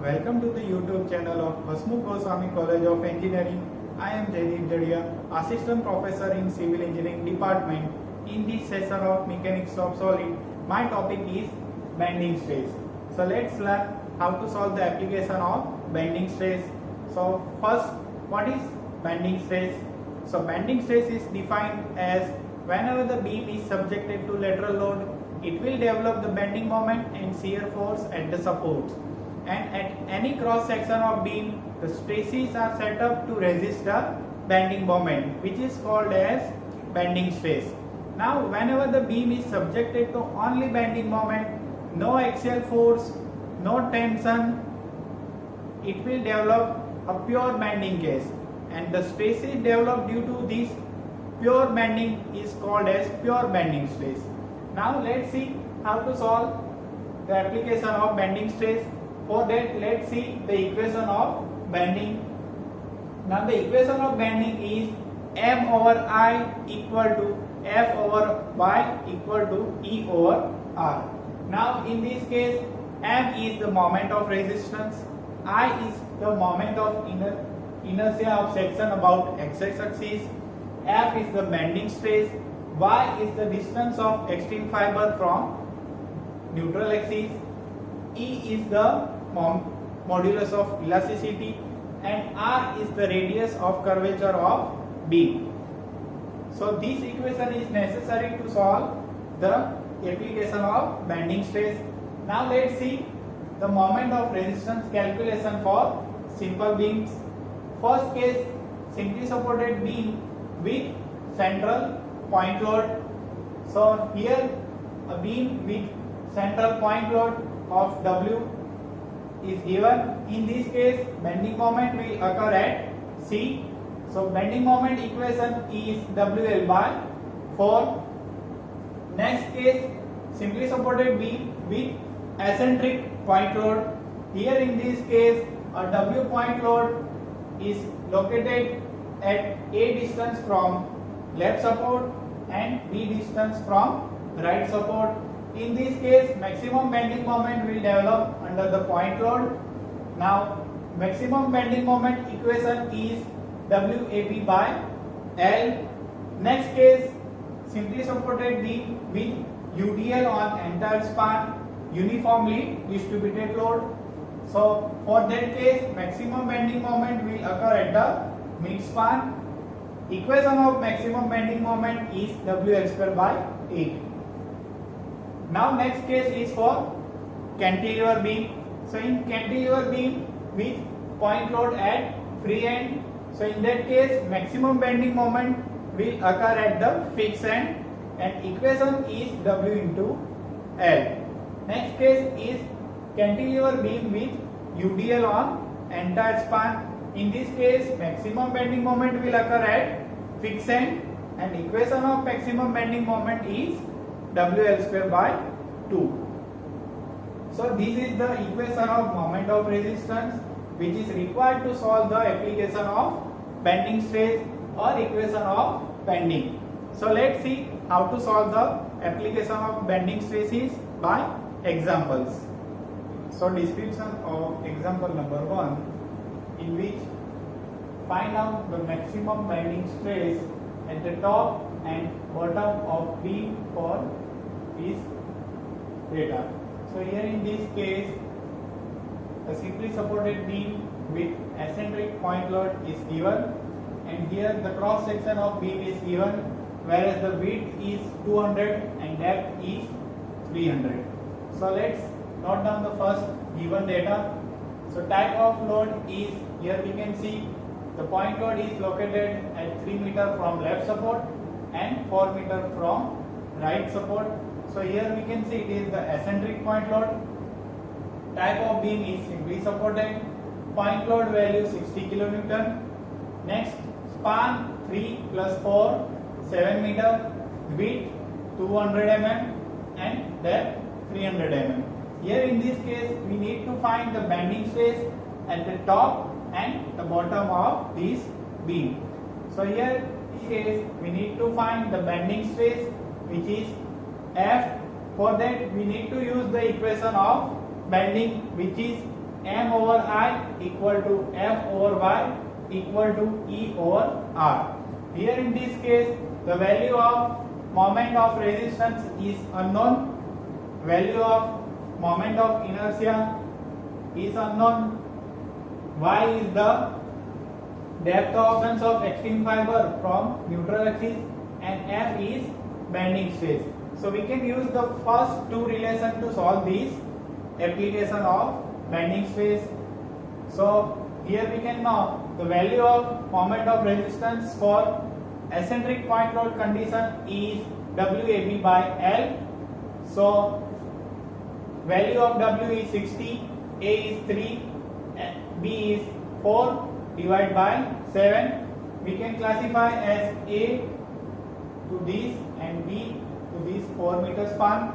Welcome to the YouTube channel of Hasmukh Goswami College of Engineering. I am Jaideep Jadia, Assistant Professor in Civil Engineering Department. In this session of Mechanics of Solid, my topic is bending stress. So let's learn how to solve the application of bending stress. So first, what is bending stress? So bending stress is defined as whenever the beam is subjected to lateral load, it will develop the bending moment and shear force at the supports. And at any cross section of beam, the stresses are set up to resist the bending moment, which is called as bending stress. Now, whenever the beam is subjected to only bending moment, no axial force, no tension, it will develop a pure bending case, and the stresses developed due to this pure bending is called as pure bending stress. Now let's see how to solve the application of bending stress. For that, let's see the equation of bending. Now the equation of bending is M over I equal to F over Y equal to E over R. Now in this case, M is the moment of resistance, I is the moment of inertia of section about x-axis, F is the bending stress, Y is the distance of extreme fiber from neutral axis, E is the modulus of elasticity, and R is the radius of curvature of beam. So this equation is necessary to solve the application of bending stress. Now let's see the moment of resistance calculation for simple beams. First case, simply supported beam with central point load. So here a beam with central point load of W is given. In this case, bending moment will occur at C. So bending moment equation is WL by 4. Next case, simply supported beam with eccentric point load. Here in this case, a W point load is located at A distance from left support and B distance from right support. In this case, maximum bending moment will develop under the point load. Now, maximum bending moment equation is WAB by L. Next case, simply supported beam with UDL on entire span, uniformly distributed load. So, for that case, maximum bending moment will occur at the mid span. Equation of maximum bending moment is WL square by 8. Now next case is for cantilever beam. So in cantilever beam with point load at free end, so in that case maximum bending moment will occur at the fixed end, and equation is W into L. Next case is cantilever beam with UDL on entire span. In this case, maximum bending moment will occur at fixed end, and equation of maximum bending moment is WL square by 2. So this is the equation of moment of resistance which is required to solve the application of bending stress or equation of bending. So let's see how to solve the application of bending stresses by examples. So description of example number 1, in which find out the maximum bending stress at the top and bottom of beam for this data. So here in this case, the simply supported beam with eccentric point load is given, and here the cross section of beam is given, whereas the width is 200 and depth is 300. So let's note down the first given data. So type of load is, here we can see the point load is located at 3 meter from left support and 4 meter from right support. So here we can see it is the eccentric point load. Type of beam is simply supported. Point load value 60 kN. Next, span 3 plus 4, 7 meter. Width 200 mm and depth 300 mm. Here in this case, we need to find the bending stress at the top and the bottom of this beam. So here in this case, we need to find the bending stress, which is F. For that, we need to use the equation of bending, which is m over I equal to f over y equal to E over R. Here in this case, the value of moment of resistance is unknown, value of moment of inertia is unknown, y is the depth of opens of extreme fiber from neutral axis, and f is bending stress. So we can use the first two relation to solve this application of bending stress. So here we can know the value of moment of resistance for eccentric point load condition is WAB by L. So value of W is 60, A is 3, B is 4 divided by 7. We can classify as A to this and B to this 4 meter span,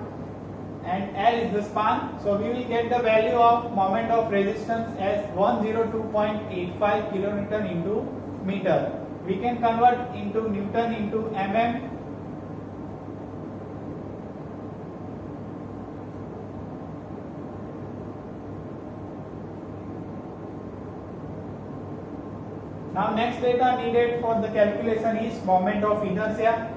and L is the span. So we will get the value of moment of resistance as 102.85 kilonewton into meter. We can convert into Newton into mm. Now next data needed for the calculation is moment of inertia.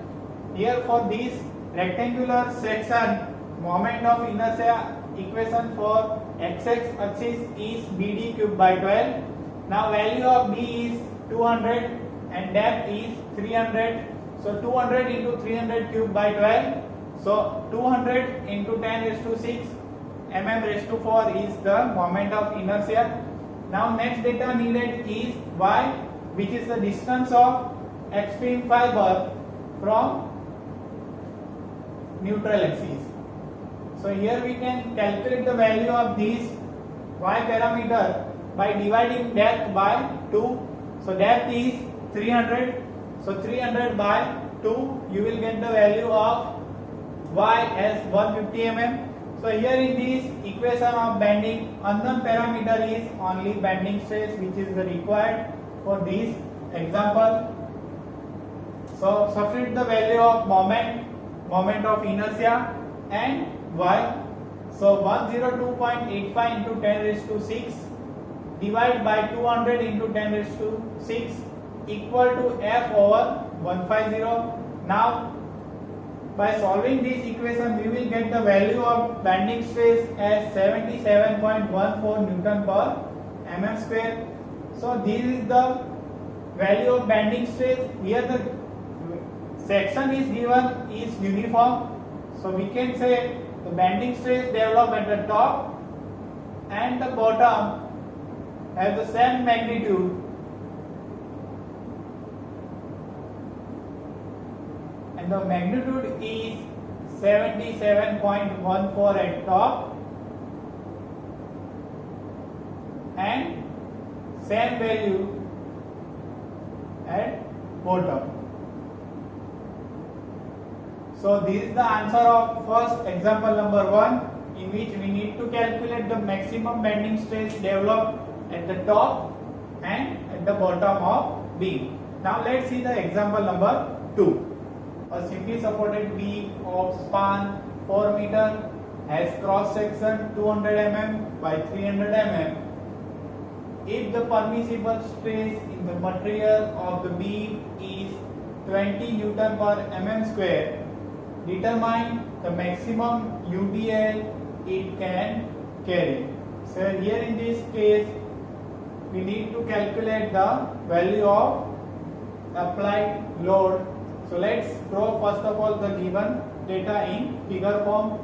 Here for this rectangular section, moment of inertia equation for x-axis is BD cube by 12. Now value of B is 200 and depth is 300. So 200 into 300 cube by 12. So 200 into 10 raised to 6 mm raised to 4 is the moment of inertia. Now next data needed is y, which is the distance of extreme fiber from neutral axis. So here we can calculate the value of this y parameter by dividing depth by 2. So depth is 300. So 300 by 2, you will get the value of y as 150 mm. So here in this equation of bending, unknown parameter is only bending stress, which is the required for this example. So substitute the value of moment, moment of inertia and y. So 102.85 into 10 raised to 6 divided by 200 into 10 raised to 6 equal to f over 150. Now by solving this equation, we will get the value of bending stress as 77.14 Newton per mm square. So this is the value of bending stress. Here the section is given is uniform. So we can say the bending stress develop at the top and the bottom have the same magnitude, and the magnitude is 77.14 at top and same value at bottom. So this is the answer of first example number 1, in which we need to calculate the maximum bending stress developed at the top and at the bottom of beam. Now let's see the example number 2. A simply supported beam of span 4 meter has cross section 200 mm by 300 mm. If the permissible stress in the material of the beam is 20 Newton per mm square, determine the maximum UDL it can carry. So here in this case, we need to calculate the value of applied load. So let's draw first of all the given data in figure form.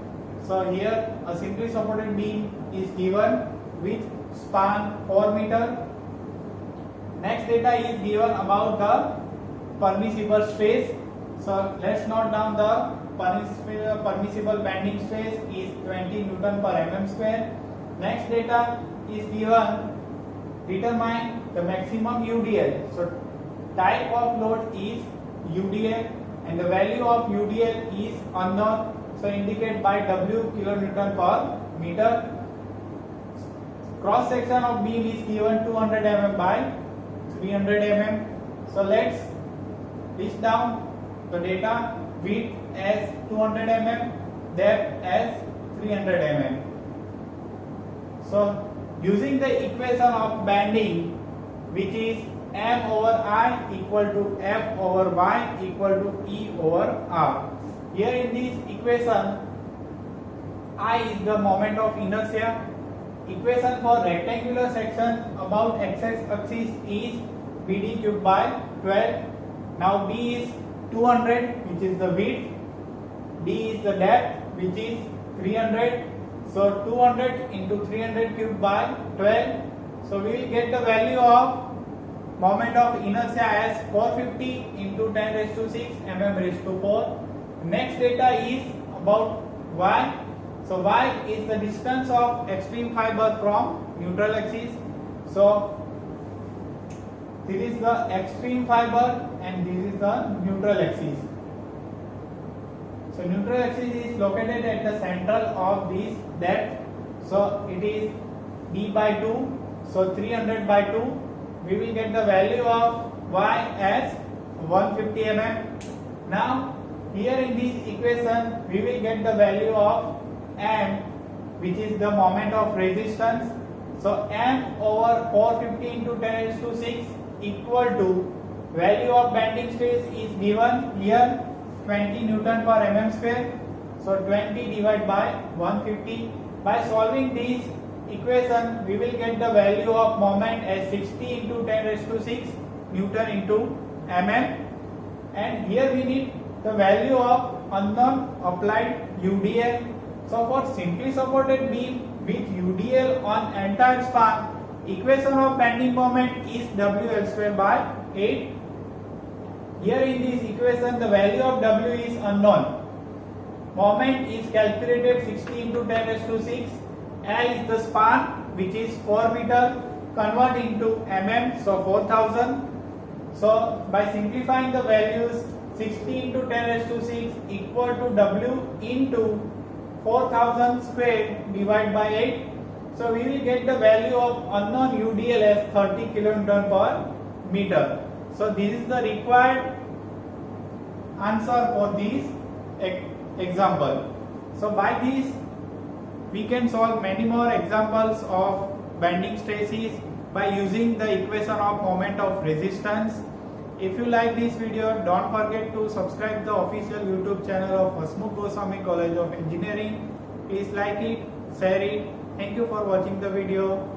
So here a simply supported beam is given with span 4 meter. Next data is given about the permissible stress. So let's note down the permissible bending stress is 20 Newton per mm square. Next data is given, determine the maximum UDL. So type of load is UDL and the value of UDL is unknown. So indicate by W kilonewton per meter. Cross section of beam is given 200 mm by 300 mm. So let's list down the data. Width as 200 mm, depth as 300 mm. So using the equation of bending, which is m over I equal to f over y equal to E over R. Here in this equation, I is the moment of inertia. Equation for rectangular section about x-axis is BD cubed by 12. Now B is 200, which is the width. D is the depth, which is 300. So 200 into 300 cubed by 12. So we will get the value of moment of inertia as 450 into 10 raised to 6 mm raised to 4. Next data is about y. So y is the distance of extreme fiber from neutral axis. So this is the extreme fiber and this is the neutral axis. So neutral axis is located at the central of this depth. So it is d by 2. So 300 by 2. We will get the value of y as 150 mm. Now here in this equation we will get the value of m, which is the moment of resistance. So m over 450 into 10 raised to 6 equal to value of bending stress is given here 20 Newton per mm square. So 20 divided by 150. By solving this equation, we will get the value of moment as 60 into 10 raised to 6 Newton into mm. And here we need the value of unknown applied UDL. So for simply supported beam with UDL on entire span, equation of bending moment is WL square by 8. Here in this equation the value of W is unknown. Moment is calculated 60 into 10 raised to 6. L is the span, which is 4 meter. Convert into mm, so 4000. So by simplifying the values, 60 into 10 raised to 6 equal to W into 4000 square divided by 8. So we will get the value of unknown UDL as 30 kN per meter. So this is the required answer for this example. So by this we can solve many more examples of bending stresses by using the equation of moment of resistance. If you like this video, don't forget to subscribe the official YouTube channel of Hasmukh Goswami College of Engineering. Please like it, share it. Thank you for watching the video.